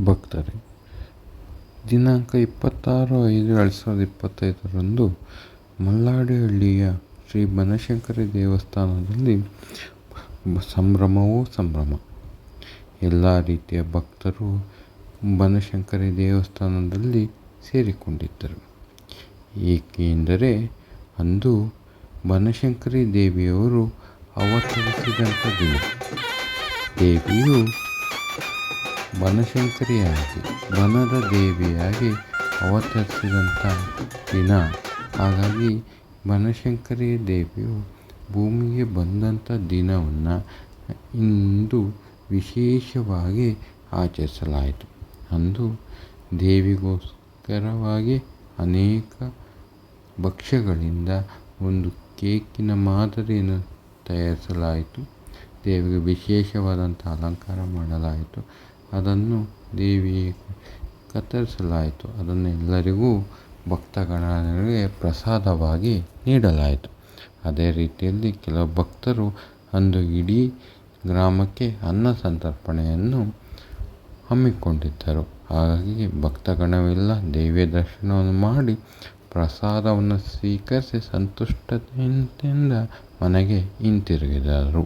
ಭಕ್ತರೇ, ದಿನಾಂಕ 26/5/2025 ಮಲ್ಲಾಡಿಹಳ್ಳಿಯ ಶ್ರೀ ಬನಶಂಕರಿ ದೇವಸ್ಥಾನದಲ್ಲಿ ಸಂಭ್ರಮವೋ ಸಂಭ್ರಮ. ಎಲ್ಲ ರೀತಿಯ ಭಕ್ತರು ಬನಶಂಕರಿ ದೇವಸ್ಥಾನದಲ್ಲಿ ಸೇರಿಕೊಂಡಿದ್ದರು. ಏಕೆಂದರೆ ಅಂದು ಬನಶಂಕರಿ ದೇವಿಯವರು ಅವತರಿಸಿದಂಥ ದಿನ. ದೇವಿಯು ಬನಶಂಕರಿಯಾಗಿ ಬನದ ದೇವಿಯಾಗಿ ಅವತರಿಸಿದಂಥ ದಿನ. ಹಾಗಾಗಿ ಬನಶಂಕರಿ ದೇವಿಯು ಭೂಮಿಗೆ ಬಂದಂಥ ದಿನವನ್ನು ಇಂದು ವಿಶೇಷವಾಗಿ ಆಚರಿಸಲಾಯಿತು. ಅಂದು ದೇವಿಗೋಸ್ಕರವಾಗಿ ಅನೇಕ ಭಕ್ಷ್ಯಗಳಿಂದ ಒಂದು ಕೇಕಿನ ಮಾದರಿಯನ್ನು ತಯಾರಿಸಲಾಯಿತು. ದೇವಿಗೆ ವಿಶೇಷವಾದಂಥ ಅಲಂಕಾರ ಮಾಡಲಾಯಿತು. ಅದನ್ನು ದೇವಿಗೆ ಕತ್ತರಿಸಲಾಯಿತು. ಅದನ್ನು ಎಲ್ಲರಿಗೂ ಭಕ್ತಗಣಗಳಿಗೆ ಪ್ರಸಾದವಾಗಿ ನೀಡಲಾಯಿತು. ಅದೇ ರೀತಿಯಲ್ಲಿ ಕೆಲವು ಭಕ್ತರು ಅಂದು ಇಡೀ ಗ್ರಾಮಕ್ಕೆ ಅನ್ನ ಸಂತರ್ಪಣೆಯನ್ನು ಹಮ್ಮಿಕೊಂಡಿದ್ದರು. ಹಾಗಾಗಿ ಭಕ್ತಗಣವೆಲ್ಲ ದೇವಿಯ ದರ್ಶನವನ್ನು ಮಾಡಿ ಪ್ರಸಾದವನ್ನು ಸ್ವೀಕರಿಸಿ ಸಂತುಷ್ಟತೆಯಿಂದ ಮನೆಗೆ ಹಿಂತಿರುಗಿದರು.